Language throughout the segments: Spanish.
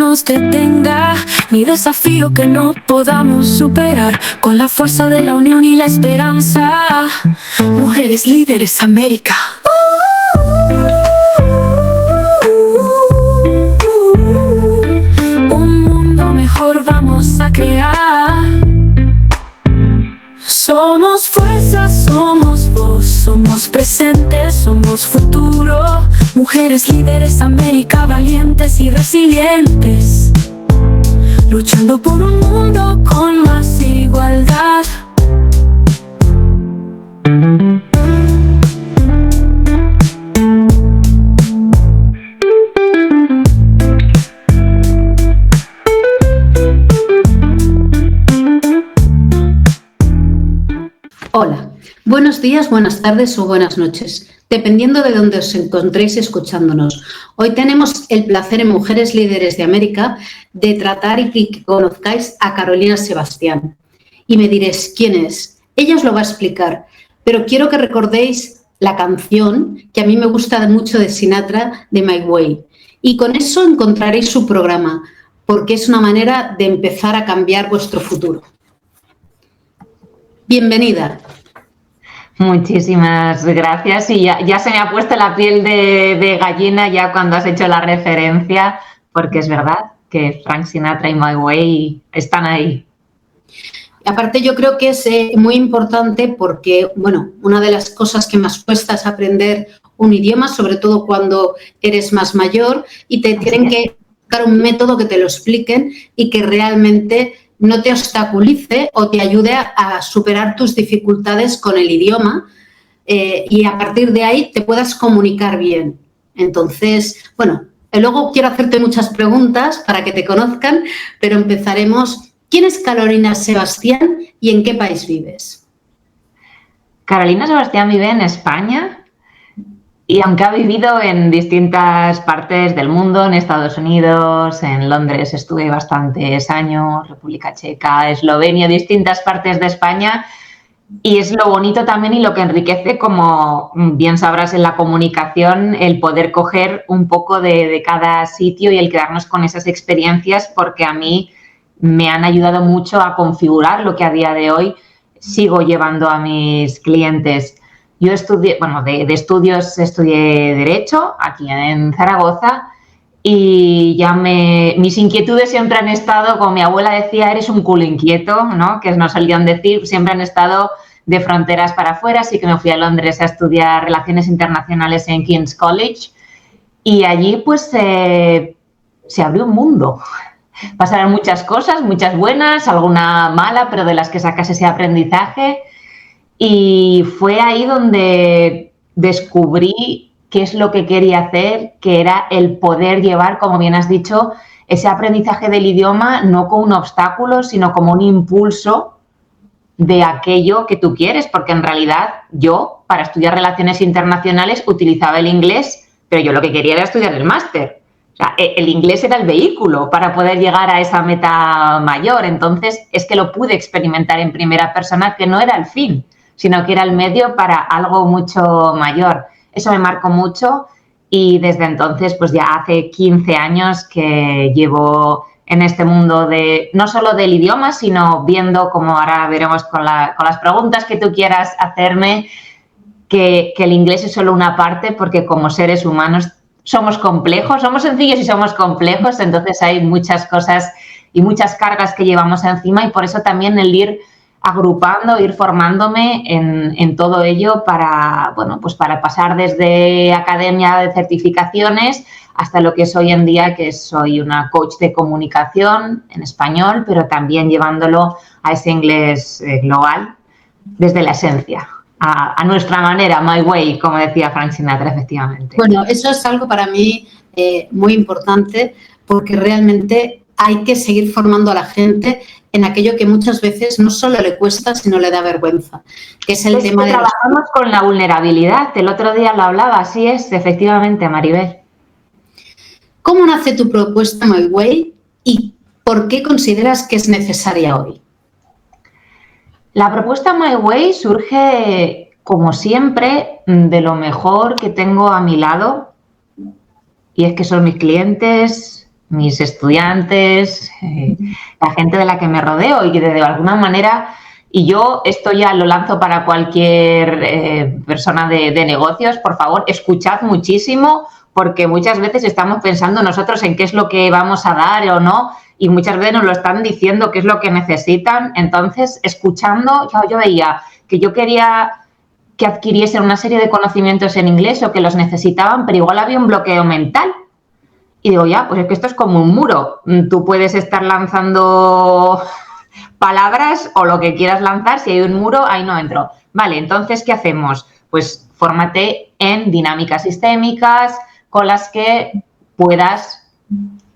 nos detenga, ni desafío que no podamos superar. Con la fuerza de la unión y la esperanza, Mujeres Líderes América. Un mundo mejor vamos a crear. Somos fuerza, somos voz, somos presente, somos futuro. Mujeres Líderes América, valientes y resilientes, luchando por un mundo con más igualdad. Hola, buenos días, buenas tardes o buenas noches, dependiendo de dónde os encontréis escuchándonos. Hoy tenemos el placer en Mujeres Líderes de América de tratar y que conozcáis a Carolina Sebastián. Y me diréis, ¿quién es? Ella os lo va a explicar, pero quiero que recordéis la canción que a mí me gusta mucho de Sinatra, de My Way. Y con eso encontraréis su programa, porque es una manera de empezar a cambiar vuestro futuro. Bienvenida. Muchísimas gracias y ya se me ha puesto la piel de gallina ya cuando has hecho la referencia, porque es verdad que Frank Sinatra y My Way están ahí. Aparte yo creo que es muy importante porque, bueno, una de las cosas que más cuesta es aprender un idioma, sobre todo cuando eres más mayor y te tienen que buscar un método que te lo expliquen y que realmente no te obstaculice o te ayude a superar tus dificultades con el idioma y a partir de ahí te puedas comunicar bien. Entonces, bueno, luego quiero hacerte muchas preguntas para que te conozcan, pero empezaremos. ¿Quién es Carolina Sebastián y en qué país vives? Carolina Sebastián vive en España. Y aunque ha vivido en distintas partes del mundo, en Estados Unidos, en Londres estuve bastantes años, República Checa, Eslovenia, distintas partes de España, y es lo bonito también y lo que enriquece, como bien sabrás en la comunicación, el poder coger un poco de cada sitio y el quedarnos con esas experiencias, porque a mí me han ayudado mucho a configurar lo que a día de hoy sigo llevando a mis clientes. Yo estudié, bueno, de estudios estudié Derecho aquí en Zaragoza y ya mis inquietudes siempre han estado, como mi abuela decía, eres un culo inquieto, ¿no? Que nos solían decir, siempre han estado de fronteras para afuera, así que me fui a Londres a estudiar Relaciones Internacionales en King's College y allí pues se abrió un mundo. Pasaron muchas cosas, muchas buenas, alguna mala, pero de las que sacas ese aprendizaje. Y fue ahí donde descubrí qué es lo que quería hacer, que era el poder llevar, como bien has dicho, ese aprendizaje del idioma no como un obstáculo, sino como un impulso de aquello que tú quieres, porque en realidad yo, para estudiar Relaciones Internacionales, utilizaba el inglés, pero yo lo que quería era estudiar el máster. O sea, el inglés era el vehículo para poder llegar a esa meta mayor. Entonces, es que lo pude experimentar en primera persona, que no era el fin, sino que era el medio para algo mucho mayor. Eso me marcó mucho y desde entonces, pues ya hace 15 años que llevo en este mundo de no solo del idioma, sino viendo, como ahora veremos con las preguntas que tú quieras hacerme, que el inglés es solo una parte, porque como seres humanos somos complejos, somos sencillos y somos complejos, entonces hay muchas cosas y muchas cargas que llevamos encima y por eso también el ir agrupando, ir formándome en todo ello para, bueno, pues para pasar desde academia de certificaciones hasta lo que es hoy en día, que soy una coach de comunicación en español, pero también llevándolo a ese inglés global desde la esencia, a nuestra manera, my way, como decía Frank Sinatra, efectivamente. Bueno, eso es algo para mí muy importante porque realmente hay que seguir formando a la gente en aquello que muchas veces no solo le cuesta, sino le da vergüenza, que es el tema de... Trabajamos con la vulnerabilidad, el otro día lo hablaba, así es, efectivamente, Maribel. ¿Cómo nace tu propuesta My Way y por qué consideras que es necesaria hoy? La propuesta My Way surge, como siempre, de lo mejor que tengo a mi lado, y es que son mis clientes, mis estudiantes, la gente de la que me rodeo y que de alguna manera, y yo esto ya lo lanzo para cualquier persona de negocios, por favor, escuchad muchísimo, porque muchas veces estamos pensando nosotros en qué es lo que vamos a dar o no, y muchas veces nos lo están diciendo qué es lo que necesitan. Entonces, escuchando, yo veía que yo quería que adquiriesen una serie de conocimientos en inglés o que los necesitaban, pero igual había un bloqueo mental. Y digo, ya, pues es que esto es como un muro. Tú puedes estar lanzando palabras o lo que quieras lanzar. Si hay un muro, ahí no entro. Vale, entonces, ¿qué hacemos? Pues fórmate en dinámicas sistémicas con las que puedas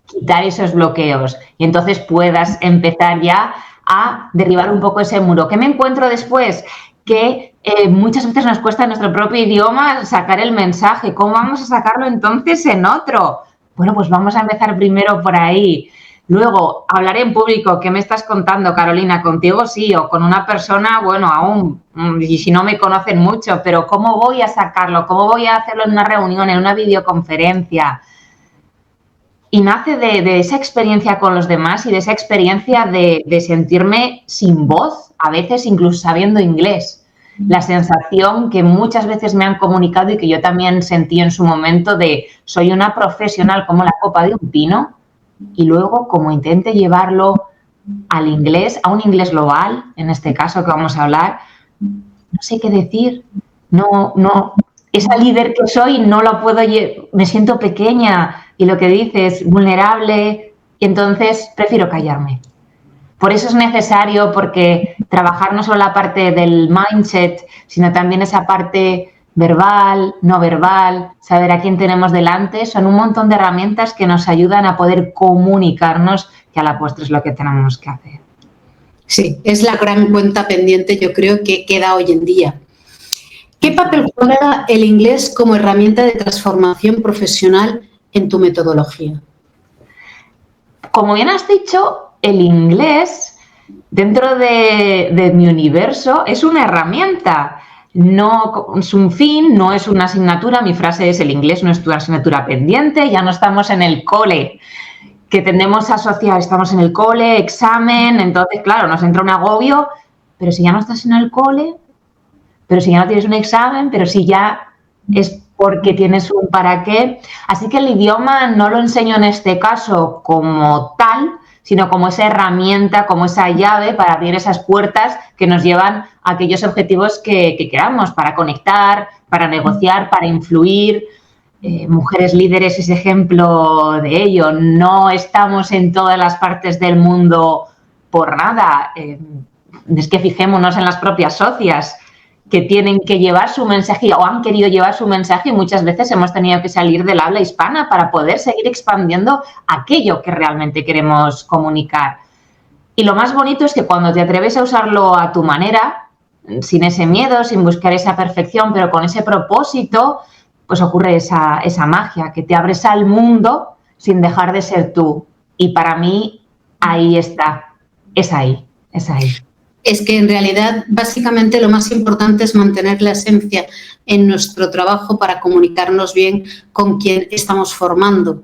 quitar esos bloqueos y entonces puedas empezar ya a derribar un poco ese muro. ¿Qué me encuentro después? Que muchas veces nos cuesta en nuestro propio idioma sacar el mensaje. ¿Cómo vamos a sacarlo entonces en otro? Bueno, pues vamos a empezar primero por ahí. Luego, hablar en público. ¿Qué me estás contando, Carolina? ¿Contigo sí? ¿O con una persona? Bueno, aún, y si no me conocen mucho, pero ¿cómo voy a sacarlo? ¿Cómo voy a hacerlo en una reunión, en una videoconferencia? Y nace de esa experiencia con los demás y de esa experiencia de sentirme sin voz, a veces incluso sabiendo inglés. La sensación que muchas veces me han comunicado y que yo también sentí en su momento de soy una profesional como la copa de un pino y luego como intente llevarlo al inglés, a un inglés global, en este caso que vamos a hablar, no sé qué decir, no, esa líder que soy no lo puedo, me siento pequeña y lo que dices, vulnerable, y entonces prefiero callarme. Por eso es necesario, porque trabajar no solo la parte del mindset, sino también esa parte verbal, no verbal, saber a quién tenemos delante, son un montón de herramientas que nos ayudan a poder comunicarnos, que a la postre es lo que tenemos que hacer. Sí, es la gran cuenta pendiente, yo creo, que queda hoy en día. ¿Qué papel juega el inglés como herramienta de transformación profesional en tu metodología? Como bien has dicho, el inglés, dentro de mi universo, es una herramienta, no es un fin, no es una asignatura. Mi frase es: el inglés no es tu asignatura pendiente, ya no estamos en el cole, que tendemos a asociar, estamos en el cole, examen, entonces, claro, nos entra un agobio, pero si ya no estás en el cole, pero si ya no tienes un examen, pero si ya es porque tienes un para qué. Así que el idioma no lo enseño en este caso como tal, sino como esa herramienta, como esa llave para abrir esas puertas que nos llevan a aquellos objetivos que queramos, para conectar, para negociar, para influir. Mujeres Líderes es ejemplo de ello. No estamos en todas las partes del mundo por nada. Es que fijémonos en las propias socias, que tienen que llevar su mensaje o han querido llevar su mensaje, y muchas veces hemos tenido que salir del habla hispana para poder seguir expandiendo aquello que realmente queremos comunicar. Y lo más bonito es que cuando te atreves a usarlo a tu manera, sin ese miedo, sin buscar esa perfección, pero con ese propósito, pues ocurre esa magia, que te abres al mundo sin dejar de ser tú. Y para mí, ahí está, es ahí. Es que en realidad básicamente lo más importante es mantener la esencia en nuestro trabajo para comunicarnos bien con quien estamos formando.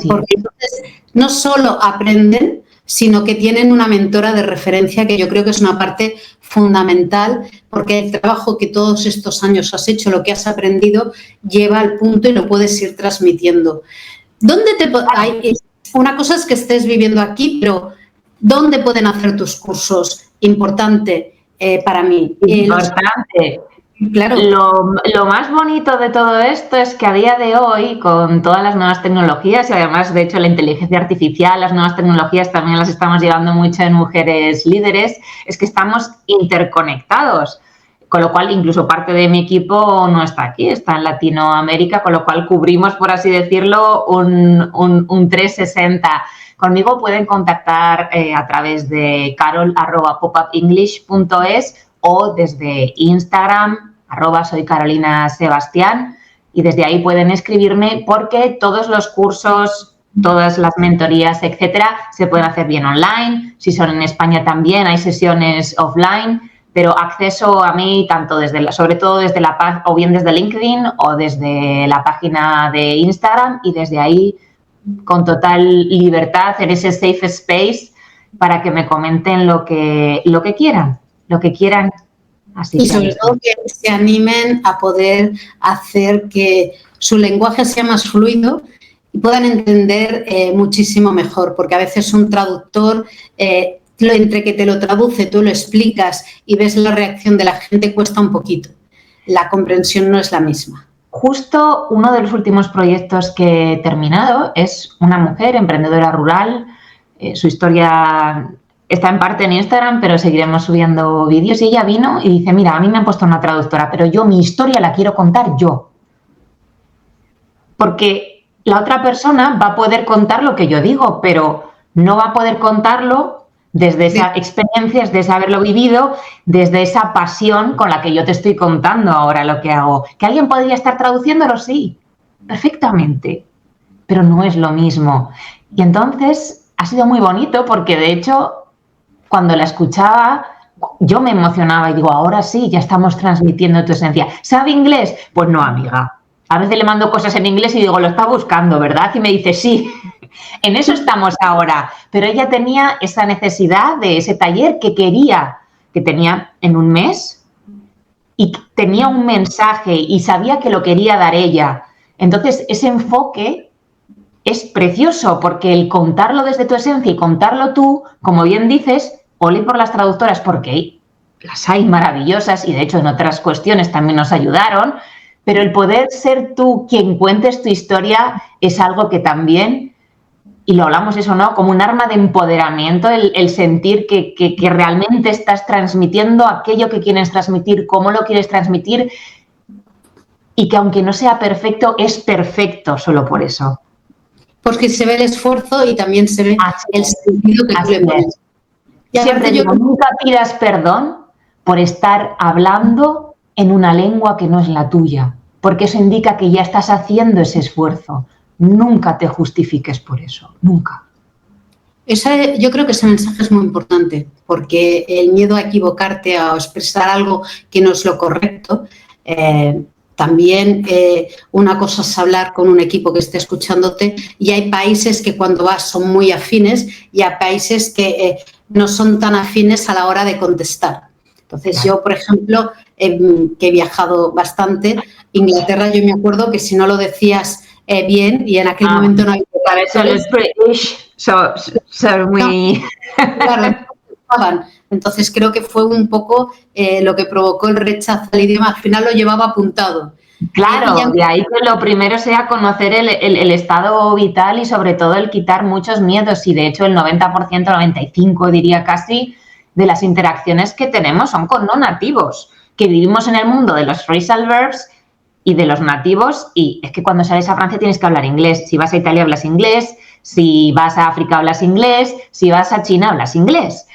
Porque entonces no solo aprenden, sino que tienen una mentora de referencia, que yo creo que es una parte fundamental, porque el trabajo que todos estos años has hecho, lo que has aprendido, lleva al punto y lo puedes ir transmitiendo. Una cosa es que estés viviendo aquí, pero ¿dónde pueden hacer tus cursos? Importante para mí. Importante. Claro. Lo más bonito de todo esto es que a día de hoy, con todas las nuevas tecnologías, y además, de hecho, la inteligencia artificial, las nuevas tecnologías también las estamos llevando mucho en Mujeres Líderes, es que estamos interconectados. Con lo cual, incluso parte de mi equipo no está aquí, está en Latinoamérica, con lo cual cubrimos, por así decirlo, un 360. Conmigo pueden contactar a través de carol@popupenglish.es o desde Instagram, @soycarolinasebastián, y desde ahí pueden escribirme, porque todos los cursos, todas las mentorías, etcétera, se pueden hacer bien online. Si son en España también hay sesiones offline, pero acceso a mí tanto sobre todo desde o bien desde LinkedIn o desde la página de Instagram, y desde ahí con total libertad en ese safe space para que me comenten lo que quieran, Así y sobre todo que se animen a poder hacer que su lenguaje sea más fluido y puedan entender muchísimo mejor, porque a veces un traductor, entre que te lo traduce, tú lo explicas y ves la reacción de la gente, cuesta un poquito. La comprensión no es la misma. Justo uno de los últimos proyectos que he terminado es una mujer emprendedora rural. Su historia está en parte en Instagram, pero seguiremos subiendo vídeos. Y ella vino y dice, mira, a mí me han puesto una traductora, pero yo mi historia la quiero contar yo. Porque la otra persona va a poder contar lo que yo digo, pero no va a poder contarlo desde esa experiencia, desde haberlo vivido, desde esa pasión con la que yo te estoy contando ahora lo que hago. ¿Que alguien podría estar traduciéndolo? Sí, perfectamente, pero no es lo mismo. Y entonces ha sido muy bonito porque, de hecho, cuando la escuchaba, yo me emocionaba y digo, ahora sí, ya estamos transmitiendo tu esencia. ¿Sabe inglés? Pues no, amiga. A veces le mando cosas en inglés y digo, lo está buscando, ¿verdad? Y me dice, sí. En eso estamos ahora, pero ella tenía esa necesidad de ese taller que tenía en un mes y tenía un mensaje y sabía que lo quería dar ella. Entonces, ese enfoque es precioso porque el contarlo desde tu esencia y contarlo tú, como bien dices, ole por las traductoras porque las hay maravillosas y de hecho en otras cuestiones también nos ayudaron, pero el poder ser tú quien cuentes tu historia es algo que también... Y lo hablamos eso, ¿no? Como un arma de empoderamiento, el sentir que realmente estás transmitiendo aquello que quieres transmitir, cómo lo quieres transmitir y que aunque no sea perfecto, es perfecto solo por eso. Porque se ve el esfuerzo y también se ve el sentido que tú le pones. Y siempre digo, nunca pidas perdón por estar hablando en una lengua que no es la tuya, porque eso indica que ya estás haciendo ese esfuerzo. Nunca te justifiques por eso, nunca. Yo creo que ese mensaje es muy importante, porque el miedo a equivocarte, a expresar algo que no es lo correcto, también una cosa es hablar con un equipo que esté escuchándote y hay países que cuando vas son muy afines y hay países que no son tan afines a la hora de contestar. Entonces yo, por ejemplo, que he viajado bastante, Inglaterra, yo me acuerdo que si no lo decías bien y en aquel momento no había... Eres British, so muy... Claro, entonces creo que fue un poco lo que provocó el rechazo al idioma. Al final lo llevaba apuntado. Claro, de ahí que lo primero sea conocer el estado vital y sobre todo el quitar muchos miedos. Y de hecho el 90%, 95% diría casi, de las interacciones que tenemos son con no nativos, que vivimos en el mundo de los phrasal verbs y de los nativos, y es que cuando sales a Francia tienes que hablar inglés. Si vas a Italia hablas inglés, si vas a África hablas inglés, si vas a China hablas inglés.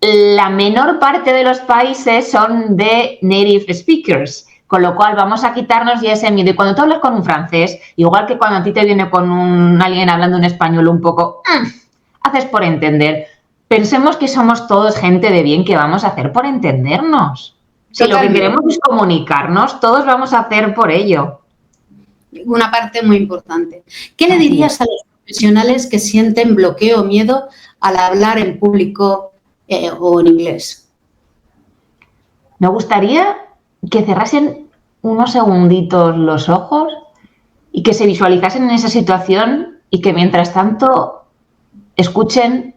La menor parte de los países son de native speakers, con lo cual vamos a quitarnos ya ese miedo. Y cuando tú hablas con un francés, igual que cuando a ti te viene con alguien hablando un español un poco, haces por entender. Pensemos que somos todos gente de bien, que vamos a hacer por entendernos. Si lo que queremos es comunicarnos, todos vamos a hacer por ello. Una parte muy importante. ¿Qué le dirías a los profesionales que sienten bloqueo o miedo al hablar en público o en inglés? Me gustaría que cerrasen unos segunditos los ojos y que se visualizasen en esa situación y que mientras tanto escuchen: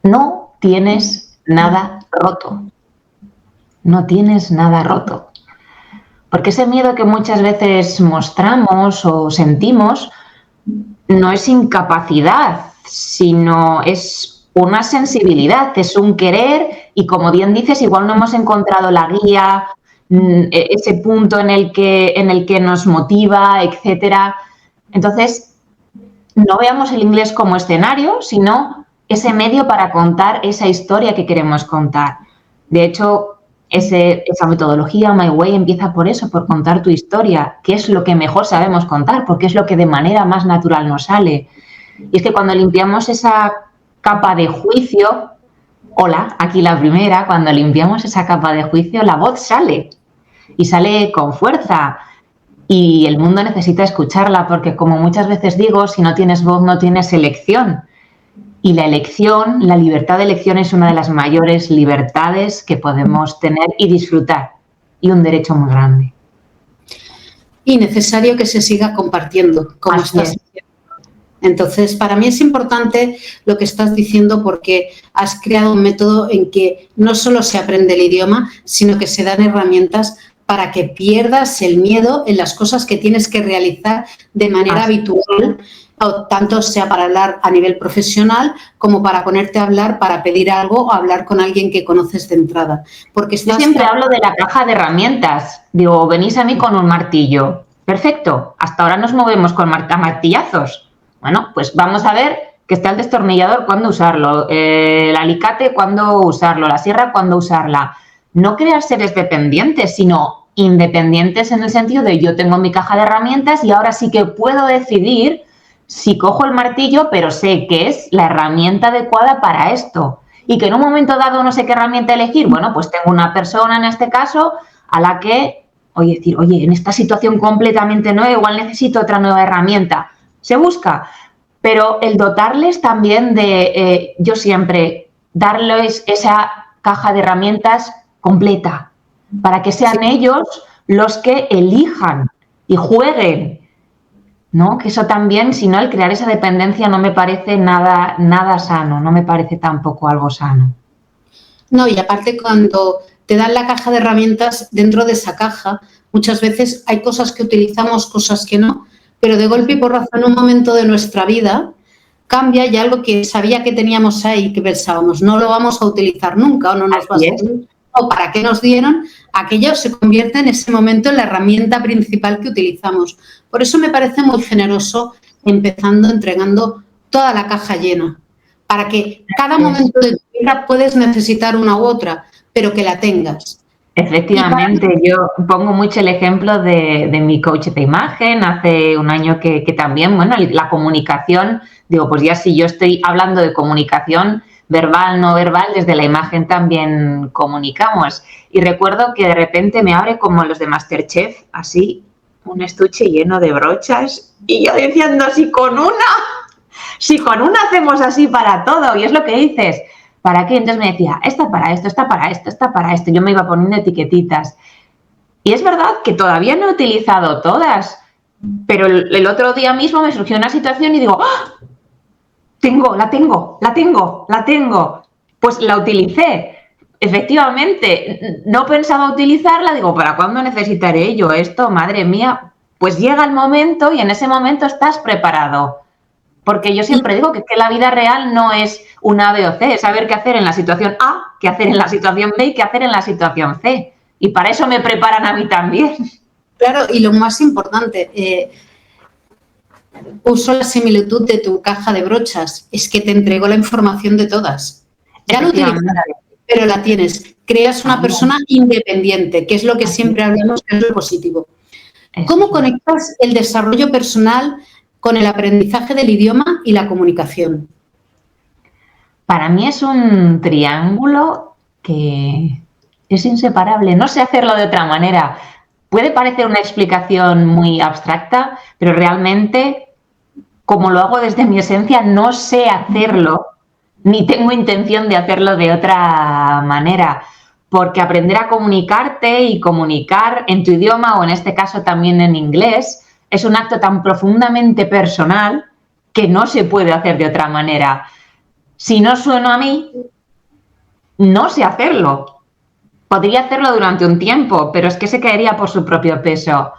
no tienes nada roto. No tienes nada roto. Porque ese miedo que muchas veces mostramos o sentimos no es incapacidad, sino es una sensibilidad, es un querer y, como bien dices, igual no hemos encontrado la guía, ese punto en el que nos motiva, etcétera. Entonces, no veamos el inglés como escenario, sino ese medio para contar esa historia que queremos contar. De hecho, esa metodología, My Way, empieza por eso, por contar tu historia, que es lo que mejor sabemos contar, porque es lo que de manera más natural nos sale. Y es que cuando limpiamos esa capa de juicio, hola, aquí la primera, cuando limpiamos esa capa de juicio, la voz sale y sale con fuerza. Y el mundo necesita escucharla porque, como muchas veces digo, si no tienes voz no tienes elección. Y la elección, la libertad de elección es una de las mayores libertades que podemos tener y disfrutar. Y un derecho muy grande. Y necesario que se siga compartiendo, como estás diciendo. Entonces, para mí es importante lo que estás diciendo porque has creado un método en que no solo se aprende el idioma, sino que se dan herramientas para que pierdas el miedo en las cosas que tienes que realizar de manera habitual, tanto sea para hablar a nivel profesional como para ponerte a hablar, para pedir algo o hablar con alguien que conoces de entrada. Porque yo siempre hablo de la caja de herramientas. Digo, venís a mí con un martillo. Perfecto, hasta ahora nos movemos con martillazos. Bueno, pues vamos a ver que está el destornillador, cuándo usarlo, el alicate, cuándo usarlo, la sierra, cuándo usarla. No crear seres dependientes, sino independientes en el sentido de yo tengo mi caja de herramientas y ahora sí que puedo decidir si cojo el martillo, pero sé que es la herramienta adecuada para esto. Y que en un momento dado no sé qué herramienta elegir. Bueno, pues tengo una persona en este caso a la que, oye, en esta situación completamente nueva, igual necesito otra nueva herramienta. Se busca. Pero el dotarles también de, yo siempre, darles esa caja de herramientas completa, para que sean ellos los que elijan y jueguen, ¿no? Que eso también, si no, el crear esa dependencia no me parece nada sano, no me parece tampoco algo sano. No, y aparte cuando te dan la caja de herramientas, dentro de esa caja, muchas veces hay cosas que utilizamos, cosas que no, pero de golpe y porrazo en un momento de nuestra vida cambia y algo que sabía que teníamos ahí, que pensábamos, no lo vamos a utilizar nunca o no nos va a servir, o para qué nos dieron, aquello se convierte en ese momento en la herramienta principal que utilizamos. Por eso me parece muy generoso empezando entregando toda la caja llena, para que cada momento de tu vida puedes necesitar una u otra, pero que la tengas. Efectivamente, yo pongo mucho el ejemplo de mi coach de imagen, hace un año que también, bueno, la comunicación, digo, pues ya si yo estoy hablando de comunicación verbal, no verbal, desde la imagen también comunicamos. Y recuerdo que de repente me abre como los de MasterChef, así, un estuche lleno de brochas y yo diciendo, si con una hacemos así para todo, y es lo que dices. ¿Para qué? Entonces me decía, esta para esto, esta para esto, esta para esto. Yo me iba poniendo etiquetitas. Y es verdad que todavía no he utilizado todas, pero el otro día mismo me surgió una situación y digo, ¡ah! La tengo. Pues la utilicé. Efectivamente, no pensaba utilizarla, digo, ¿para cuándo necesitaré yo esto? Madre mía, pues llega el momento y en ese momento estás preparado. Porque yo siempre digo que la vida real no es un A, B o C, es saber qué hacer en la situación A, qué hacer en la situación B y qué hacer en la situación C. Y para eso me preparan a mí también. Claro, y lo más importante, uso la similitud de tu caja de brochas, es que te entregó la información de todas. Ya lo utilizas, pero la tienes. Creas una persona independiente, que es lo que siempre hablamos, que es lo positivo. ¿Cómo conectas el desarrollo personal con el aprendizaje del idioma y la comunicación? Para mí es un triángulo que es inseparable. No sé hacerlo de otra manera. Puede parecer una explicación muy abstracta, pero realmente, como lo hago desde mi esencia, no sé hacerlo, ni tengo intención de hacerlo de otra manera. Porque aprender a comunicarte y comunicar en tu idioma, o en este caso también en inglés, es un acto tan profundamente personal que no se puede hacer de otra manera. Si no sueno a mí, no sé hacerlo. Podría hacerlo durante un tiempo, pero es que se caería por su propio peso.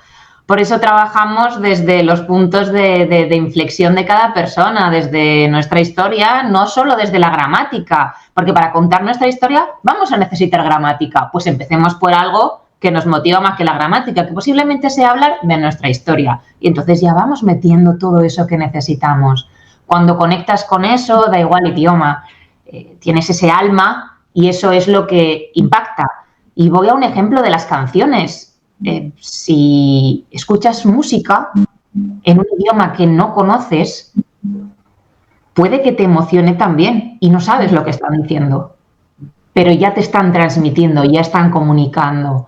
Por eso trabajamos desde los puntos de inflexión de cada persona, desde nuestra historia, no solo desde la gramática, porque para contar nuestra historia vamos a necesitar gramática. Pues empecemos por algo que nos motiva más que la gramática, que posiblemente sea hablar de nuestra historia. Y entonces ya vamos metiendo todo eso que necesitamos. Cuando conectas con eso, da igual idioma, tienes ese alma y eso es lo que impacta. Y voy a un ejemplo de las canciones. Si escuchas música en un idioma que no conoces, puede que te emocione también y no sabes lo que están diciendo, pero ya te están transmitiendo, ya están comunicando.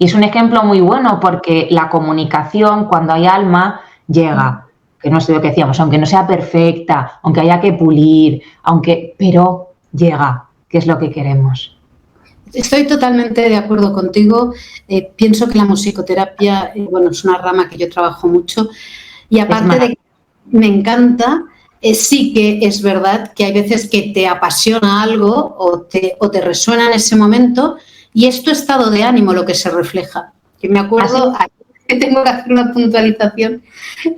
Y es un ejemplo muy bueno porque la comunicación, cuando hay alma, llega. Que no sé lo que decíamos, aunque no sea perfecta, aunque haya que pulir, pero llega, que es lo que queremos. Estoy totalmente de acuerdo contigo. Pienso que la musicoterapia, es una rama que yo trabajo mucho y aparte de que me encanta, sí que es verdad que hay veces que te apasiona algo o te resuena en ese momento y es tu estado de ánimo lo que se refleja. Que me acuerdo, que tengo que hacer una puntualización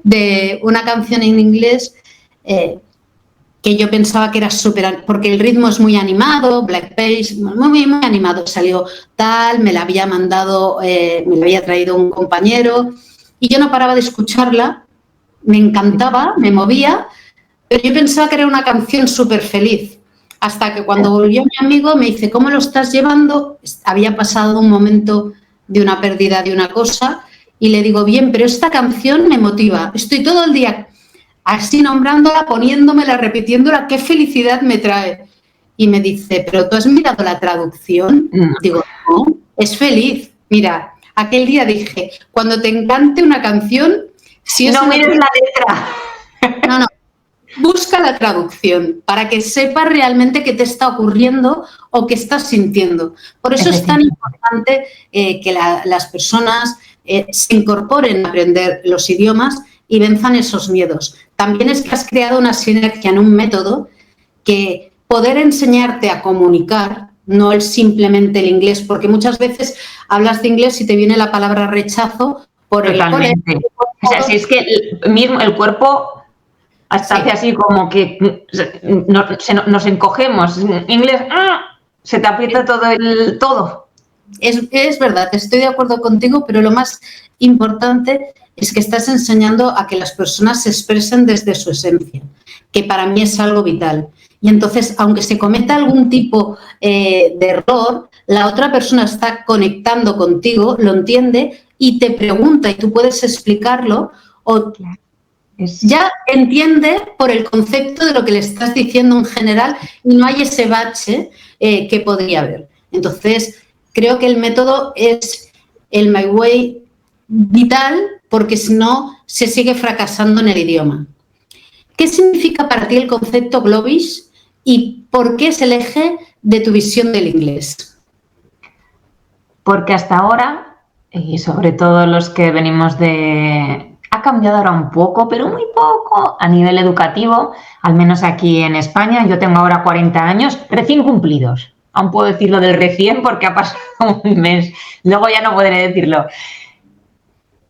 de una canción en inglés que yo pensaba que era súper, porque el ritmo es muy animado, Black Bass, muy animado, salió tal, me la había mandado, me la había traído un compañero y yo no paraba de escucharla, me encantaba, me movía, pero yo pensaba que era una canción súper feliz, hasta que cuando volvió mi amigo me dice, ¿cómo lo estás llevando? Había pasado un momento de una pérdida de una cosa y le digo, bien, pero esta canción me motiva, estoy todo el día así nombrándola, poniéndomela, repitiéndola, qué felicidad me trae. Y me dice, ¿pero tú has mirado la traducción? Digo, no, es feliz. Mira, aquel día dije, cuando te encante una canción, si es no mires la letra. No, busca la traducción para que sepas realmente qué te está ocurriendo o qué estás sintiendo. Por eso es tan importante que las personas se incorporen a aprender los idiomas y venzan esos miedos. También es que has creado una sinergia en un método que poder enseñarte a comunicar no es simplemente el inglés, porque muchas veces hablas de inglés y te viene la palabra rechazo por Totalmente. el colegio. O sea, si es que el cuerpo hasta hace así como que nos encogemos. Inglés, se te aprieta todo. Es verdad, estoy de acuerdo contigo, pero lo más importante es que estás enseñando a que las personas se expresen desde su esencia, que para mí es algo vital. Y entonces, aunque se cometa algún tipo de error, la otra persona está conectando contigo, lo entiende y te pregunta y tú puedes explicarlo o ya entiende por el concepto de lo que le estás diciendo en general y no hay ese bache que podría haber. Entonces, creo que el método es el My Way vital porque si no se sigue fracasando en el idioma. ¿Qué significa para ti el concepto Globish y por qué es el eje de tu visión del inglés? Porque hasta ahora, y sobre todo los que venimos ha cambiado ahora un poco, pero muy poco a nivel educativo, al menos aquí en España. Yo tengo ahora 40 años recién cumplidos. Aún puedo decirlo del recién porque ha pasado un mes. Luego ya no podré decirlo.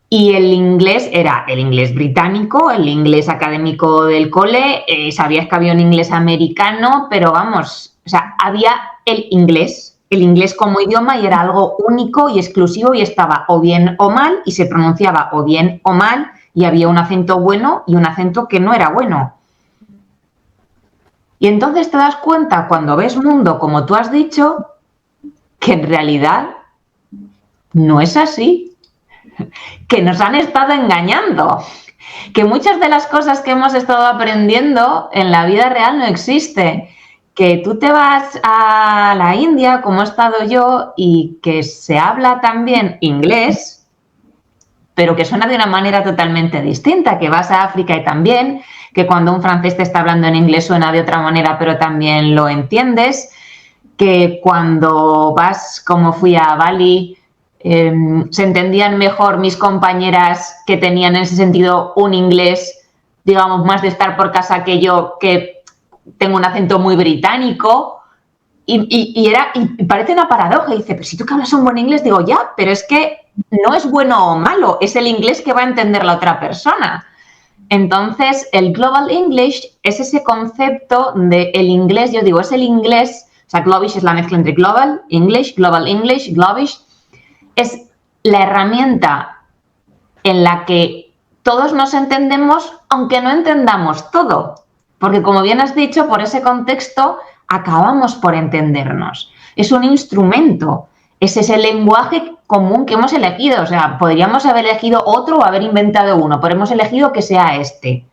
Y el inglés era el inglés británico, el inglés académico del cole. Sabías que había un inglés americano, pero vamos, o sea, había el inglés como idioma y era algo único y exclusivo y estaba o bien o mal y se pronunciaba o bien o mal y había un acento bueno y un acento que no era bueno. Y entonces te das cuenta cuando ves mundo, como tú has dicho, que en realidad no es así, que nos han estado engañando, que muchas de las cosas que hemos estado aprendiendo en la vida real no existen, que tú te vas a la India, como he estado yo, y que se habla también inglés, pero que suena de una manera totalmente distinta, que vas a África y también, que cuando un francés te está hablando en inglés suena de otra manera, pero también lo entiendes, que cuando vas, como fui a Bali, se entendían mejor mis compañeras que tenían en ese sentido un inglés, digamos, más de estar por casa que yo, que tengo un acento muy británico y parece una paradoja. Y dice, pero si tú que hablas un buen inglés, digo, ya, pero es que no es bueno o malo, es el inglés que va a entender la otra persona. Entonces, el Global English es ese concepto de el inglés, yo digo, es el inglés, o sea, Globish es la mezcla entre Global English, Globish, es la herramienta en la que todos nos entendemos, aunque no entendamos todo. Porque, como bien has dicho, por ese contexto acabamos por entendernos. Es un instrumento, ese es el lenguaje común que hemos elegido. O sea, podríamos haber elegido otro o haber inventado uno, pero hemos elegido que sea este.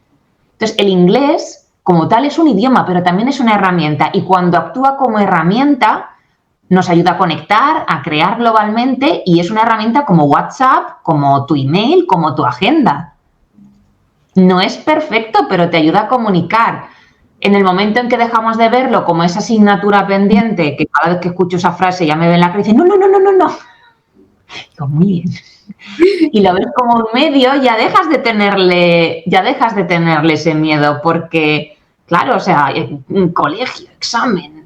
Entonces, el inglés, como tal, es un idioma, pero también es una herramienta. Y cuando actúa como herramienta, nos ayuda a conectar, a crear globalmente y es una herramienta como WhatsApp, como tu email, como tu agenda. No es perfecto, pero te ayuda a comunicar. En el momento en que dejamos de verlo como esa asignatura pendiente, que cada vez que escucho esa frase ya me ven la cara y dicen, no. Digo, muy bien. Y lo ves como un medio, ya dejas de tenerle ese miedo, porque, claro, o sea, colegio, examen,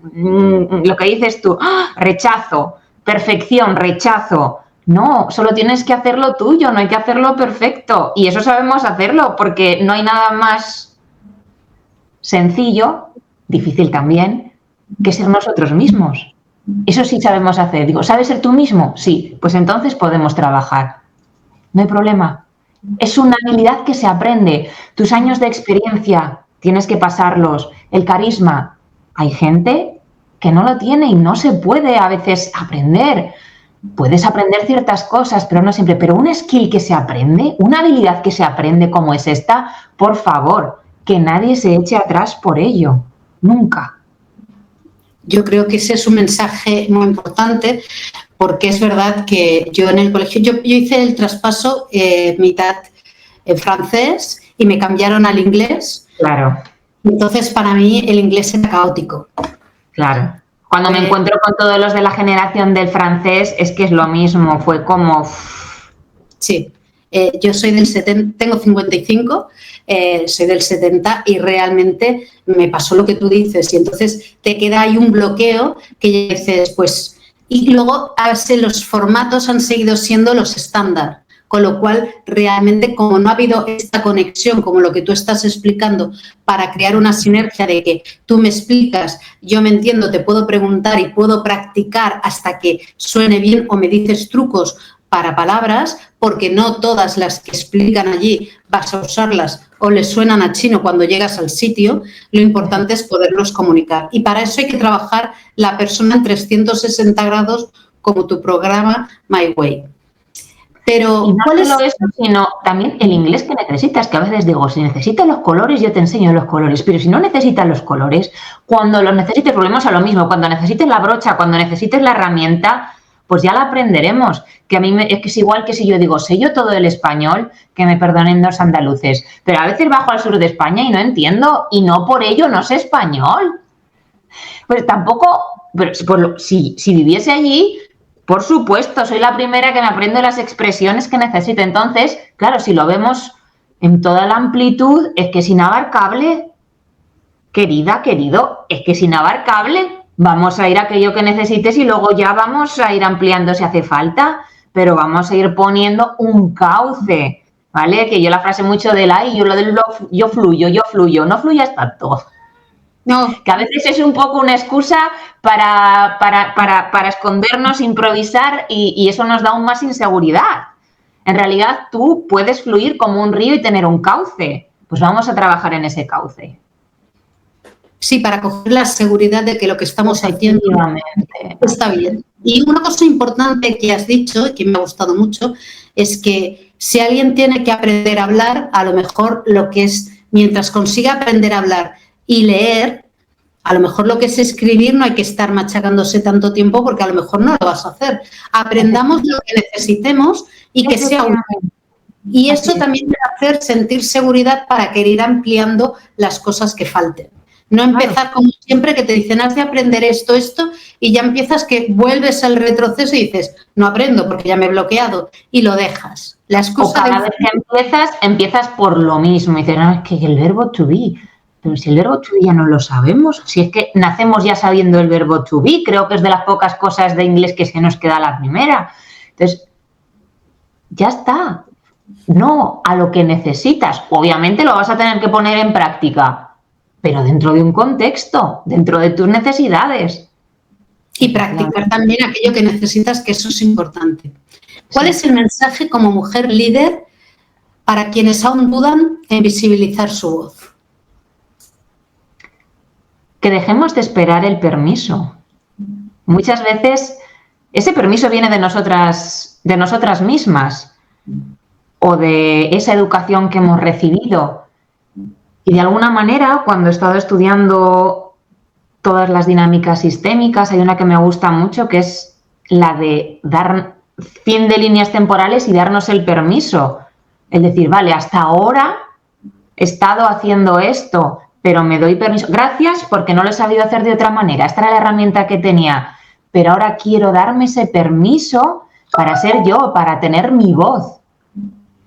lo que dices tú, rechazo, perfección, rechazo. No, solo tienes que hacerlo tuyo, no hay que hacerlo perfecto. Y eso sabemos hacerlo, porque no hay nada más sencillo, difícil también, que ser nosotros mismos. Eso sí sabemos hacer. Digo, ¿sabes ser tú mismo? Sí, pues entonces podemos trabajar. No hay problema. Es una habilidad que se aprende. Tus años de experiencia tienes que pasarlos. El carisma. Hay gente que no lo tiene y no se puede a veces aprender. Puedes aprender ciertas cosas, pero no siempre. Pero un skill que se aprende, una habilidad que se aprende como es esta, por favor, que nadie se eche atrás por ello. Nunca. Yo creo que ese es un mensaje muy importante, porque es verdad que yo en el colegio, yo hice el traspaso mitad en francés y me cambiaron al inglés. Claro. Entonces, para mí, el inglés era caótico. Claro. Cuando me encuentro con todos los de la generación del francés, es que es lo mismo, fue como... Sí, yo soy del 70, tengo 55, soy del 70 y realmente me pasó lo que tú dices y entonces te queda ahí un bloqueo que ya dices, pues... Y luego a veces los formatos han seguido siendo los estándar, con lo cual realmente como no ha habido esta conexión como lo que tú estás explicando para crear una sinergia de que tú me explicas, yo me entiendo, te puedo preguntar y puedo practicar hasta que suene bien o me dices trucos para palabras, porque no todas las que explican allí vas a usarlas o les suenan a chino cuando llegas al sitio, lo importante es poderlos comunicar. Y para eso hay que trabajar la persona en 360 grados como tu programa My Way. Pero, y no solo eso, sino también el inglés que necesitas, que a veces digo, si necesitas los colores, yo te enseño los colores, pero si no necesitas los colores, cuando los necesites, volvemos a lo mismo, cuando necesites la brocha, cuando necesites la herramienta, pues ya la aprenderemos, que a mí es que es igual que si yo digo, sé yo todo el español, que me perdonen los andaluces, pero a veces bajo al sur de España y no entiendo, y no por ello no sé español. Pues tampoco, pero si viviese allí, por supuesto, soy la primera que me aprende las expresiones que necesito. Entonces, claro, si lo vemos en toda la amplitud, es que es inabarcable, querida, querido, es que es inabarcable. Vamos a ir a aquello que necesites y luego ya vamos a ir ampliando si hace falta, pero vamos a ir poniendo un cauce, ¿vale? Que yo la frase mucho del ay, yo fluyo, no fluyas tanto. No. Que a veces es un poco una excusa para escondernos, improvisar y eso nos da aún más inseguridad. En realidad tú puedes fluir como un río y tener un cauce. Pues vamos a trabajar en ese cauce. Sí, para coger la seguridad de que lo que estamos haciendo está bien. Y una cosa importante que has dicho, que me ha gustado mucho, es que si alguien tiene que aprender a hablar, a lo mejor lo que es, mientras consiga aprender a hablar y leer, a lo mejor lo que es escribir no hay que estar machacándose tanto tiempo porque a lo mejor no lo vas a hacer. Aprendamos lo que necesitemos y que sea útil. Y eso también debe hacer sentir seguridad para querer ir ampliando las cosas que falten. No empezar como siempre que te dicen, has de aprender esto, y ya empiezas que vuelves al retroceso y dices, no aprendo porque ya me he bloqueado y lo dejas. La excusa o cada vez que empiezas por lo mismo y dices, no, es que el verbo to be, pero si el verbo to be ya no lo sabemos, si es que nacemos ya sabiendo el verbo to be, creo que es de las pocas cosas de inglés que se nos queda la primera. Entonces, ya está. No a lo que necesitas. Obviamente lo vas a tener que poner en práctica, pero dentro de un contexto, dentro de tus necesidades. Y practicar también aquello que necesitas, que eso es importante. ¿Cuál es el mensaje como mujer líder para quienes aún dudan en visibilizar su voz? Que dejemos de esperar el permiso. Muchas veces ese permiso viene de nosotras mismas o de esa educación que hemos recibido. Y de alguna manera, cuando he estado estudiando todas las dinámicas sistémicas, hay una que me gusta mucho, que es la de dar fin de líneas temporales y darnos el permiso. Es decir, vale, hasta ahora he estado haciendo esto, pero me doy permiso. Gracias, porque no lo he sabido hacer de otra manera. Esta era la herramienta que tenía, pero ahora quiero darme ese permiso para ser yo, para tener mi voz,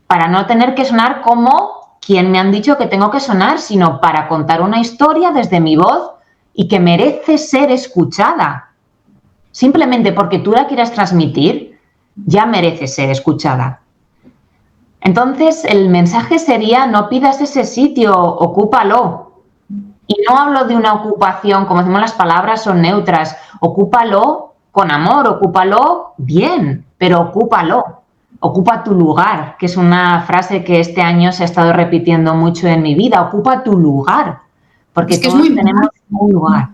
para no tener que sonar como quien me han dicho que tengo que sonar, sino para contar una historia desde mi voz y que merece ser escuchada. Simplemente porque tú la quieras transmitir, ya merece ser escuchada. Entonces, el mensaje sería: no pidas ese sitio, ocúpalo. Y no hablo de una ocupación, como decimos, las palabras son neutras. Ocúpalo con amor, ocúpalo bien, pero ocúpalo. Ocupa tu lugar, que es una frase que este año se ha estado repitiendo mucho en mi vida. Ocupa tu lugar, porque es que todos tenemos un lugar.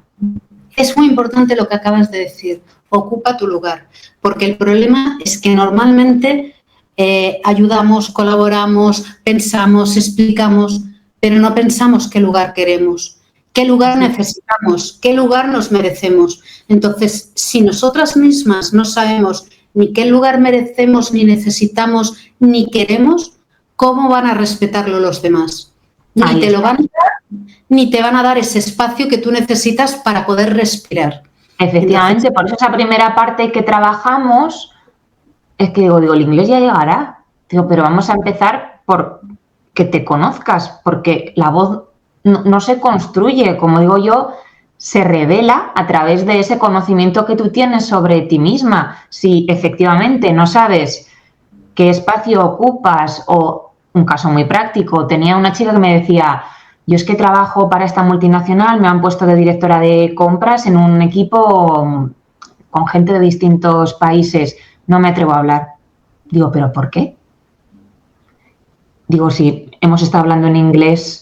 Es muy importante lo que acabas de decir, ocupa tu lugar, porque el problema es que normalmente ayudamos, colaboramos, pensamos, explicamos, pero no pensamos qué lugar queremos, qué lugar necesitamos, qué lugar nos merecemos. Entonces, si nosotras mismas no sabemos ni qué lugar merecemos, ni necesitamos, ni queremos, ¿cómo van a respetarlo los demás? Ni te lo van a dar, ni te van a dar ese espacio que tú necesitas para poder respirar. Efectivamente, por eso esa primera parte que trabajamos es que digo, el inglés ya llegará. Digo, pero vamos a empezar por que te conozcas, porque la voz no se construye, como digo yo, se revela a través de ese conocimiento que tú tienes sobre ti misma. Si efectivamente no sabes qué espacio ocupas, o un caso muy práctico, tenía una chica que me decía: yo es que trabajo para esta multinacional, me han puesto de directora de compras en un equipo con gente de distintos países, no me atrevo a hablar. Digo, ¿pero por qué? Digo, si hemos estado hablando en inglés.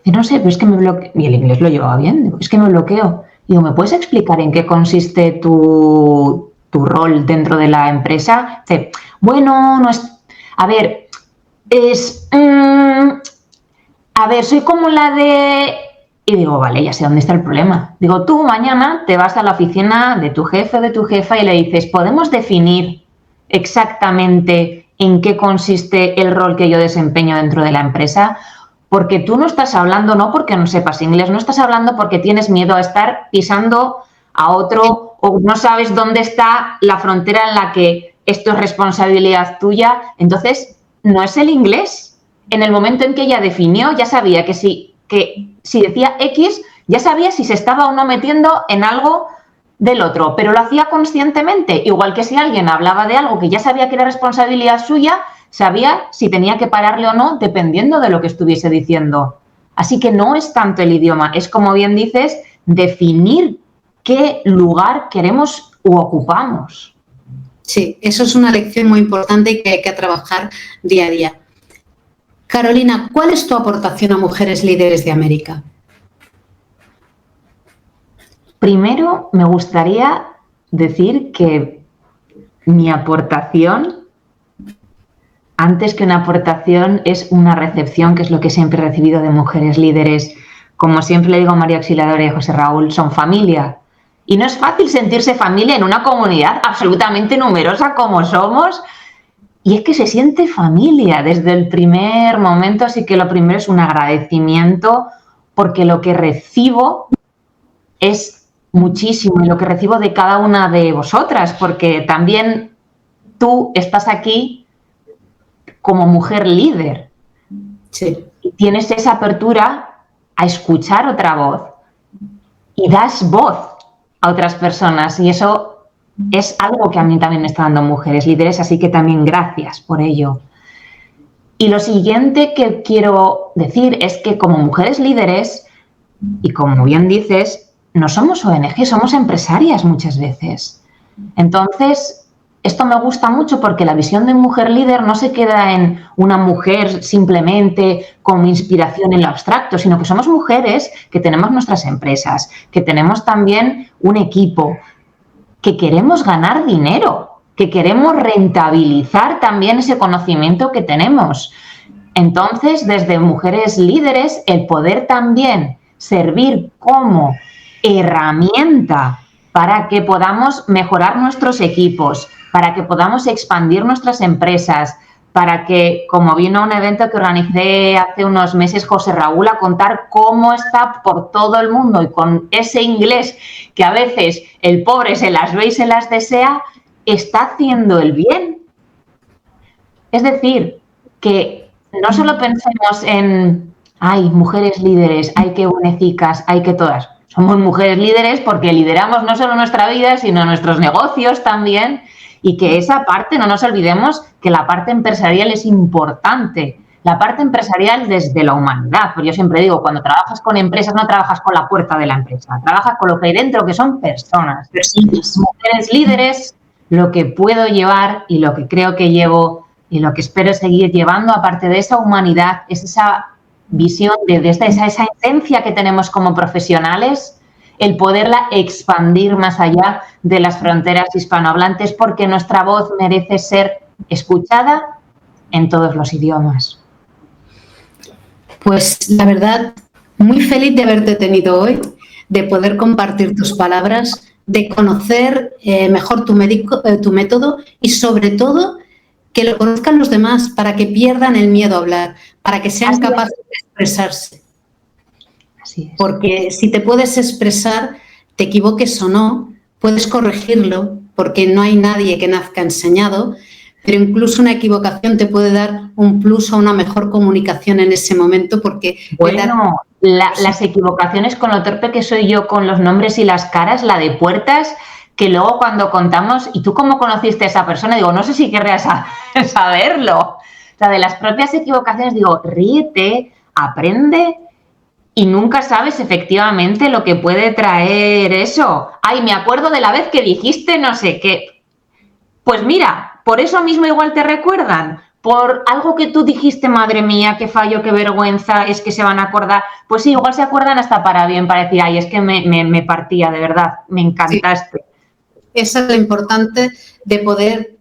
No sé, pero es que me bloqueo. Y el inglés lo llevaba bien. Digo, es que me bloqueo. Digo, ¿me puedes explicar en qué consiste tu rol dentro de la empresa? Dice, bueno, no es... A ver, es... a ver, soy como la de... Y digo, vale, ya sé dónde está el problema. Digo, tú mañana te vas a la oficina de tu jefe o de tu jefa y le dices, ¿podemos definir exactamente en qué consiste el rol que yo desempeño dentro de la empresa? Porque tú no estás hablando, no porque no sepas inglés, no estás hablando porque tienes miedo a estar pisando a otro o no sabes dónde está la frontera en la que esto es responsabilidad tuya. Entonces, no es el inglés. En el momento en que ella definió, ya sabía que si decía X, ya sabía si se estaba o no metiendo en algo del otro, pero lo hacía conscientemente. Igual que si alguien hablaba de algo que ya sabía que era responsabilidad suya, sabía si tenía que pararle o no, dependiendo de lo que estuviese diciendo. Así que no es tanto el idioma, es, como bien dices, definir qué lugar queremos u ocupamos. Sí, eso es una lección muy importante y que hay que trabajar día a día. Carolina, ¿cuál es tu aportación a Mujeres Líderes de América? Primero, me gustaría decir que mi aportación, antes que una aportación, es una recepción, que es lo que siempre he recibido de Mujeres Líderes. Como siempre le digo a María Auxiliadora y a José Raúl, son familia. Y no es fácil sentirse familia en una comunidad absolutamente numerosa como somos. Y es que se siente familia desde el primer momento, así que lo primero es un agradecimiento, porque lo que recibo es muchísimo, y lo que recibo de cada una de vosotras, porque también tú estás aquí como mujer líder. Sí. Y tienes esa apertura a escuchar otra voz y das voz a otras personas, y eso es algo que a mí también me está dando Mujeres Líderes, así que también gracias por ello. Y lo siguiente que quiero decir es que como Mujeres Líderes, y como bien dices, no somos ONG, somos empresarias muchas veces. Entonces, esto me gusta mucho porque la visión de mujer líder no se queda en una mujer simplemente como inspiración en lo abstracto, sino que somos mujeres que tenemos nuestras empresas, que tenemos también un equipo, que queremos ganar dinero, que queremos rentabilizar también ese conocimiento que tenemos. Entonces, desde Mujeres Líderes, el poder también servir como herramienta para que podamos mejorar nuestros equipos, para que podamos expandir nuestras empresas, para que, como vino a un evento que organicé hace unos meses José Raúl a contar cómo está por todo el mundo y con ese inglés que a veces el pobre se las ve y se las desea, está haciendo el bien. Es decir, que no solo pensemos en, ay, mujeres líderes, hay que bonecicas, hay que todas. Somos mujeres líderes porque lideramos no solo nuestra vida, sino nuestros negocios también. Y que esa parte, no nos olvidemos que la parte empresarial es importante. La parte empresarial desde la humanidad. Pues yo siempre digo, cuando trabajas con empresas, no trabajas con la puerta de la empresa. Trabajas con lo que hay dentro, que son personas. Mujeres líderes, lo que puedo llevar y lo que creo que llevo y lo que espero seguir llevando, aparte de esa humanidad, es esa visión de esa esencia que tenemos como profesionales, el poderla expandir más allá de las fronteras hispanohablantes, porque nuestra voz merece ser escuchada en todos los idiomas. Pues la verdad, muy feliz de haberte tenido hoy, de poder compartir tus palabras, de conocer mejor tu método y sobre todo que lo conozcan los demás para que pierdan el miedo a hablar, para que sean capaces de expresarse. Porque si te puedes expresar, te equivoques o no, puedes corregirlo, porque no hay nadie que nazca enseñado, pero incluso una equivocación te puede dar un plus o una mejor comunicación en ese momento, porque... Bueno, las equivocaciones, con lo torpe que soy yo con los nombres y las caras, la de Puertas, que luego cuando contamos, ¿y tú cómo conociste a esa persona? Digo, no sé si querrías saberlo. O sea, de las propias equivocaciones, digo, ríete, aprende... Y nunca sabes efectivamente lo que puede traer eso. Ay, me acuerdo de la vez que dijiste no sé qué. Pues mira, por eso mismo igual te recuerdan. Por algo que tú dijiste, madre mía, qué fallo, qué vergüenza, es que se van a acordar. Pues sí, igual se acuerdan hasta para bien, para decir, ay, es que me partía, de verdad, me encantaste. Sí. Eso es lo importante de poder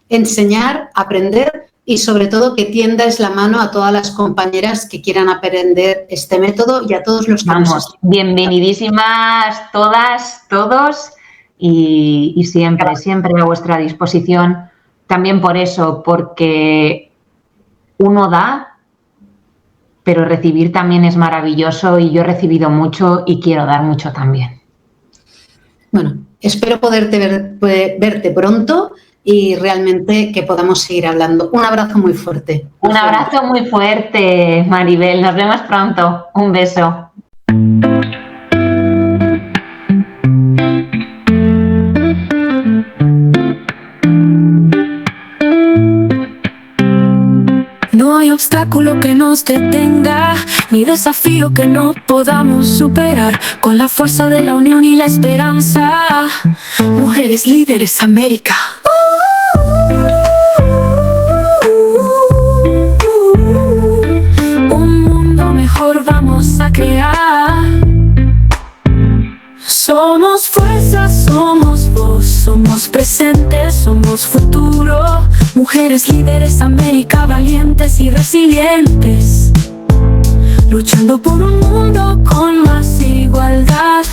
enseñar, aprender y sobre todo que tiendas la mano a todas las compañeras que quieran aprender este método y a todos los que Vamos, bienvenidísimas todas, todos y siempre, siempre a vuestra disposición. También por eso, porque uno da, pero recibir también es maravilloso y yo he recibido mucho y quiero dar mucho también. Bueno, espero poderte verte pronto y realmente que podamos seguir hablando. Un abrazo muy fuerte. Un abrazo muy fuerte, Maribel. Nos vemos pronto. Un beso. No hay obstáculo que nos detenga, ni desafío que no podamos superar. Con la fuerza de la unión y la esperanza, Mujeres Líderes América. Un mundo mejor vamos a crear. Somos fuerza, somos voz, somos presente, somos futuro. Mujeres Líderes América, valientes y resilientes, luchando por un mundo con más igualdad.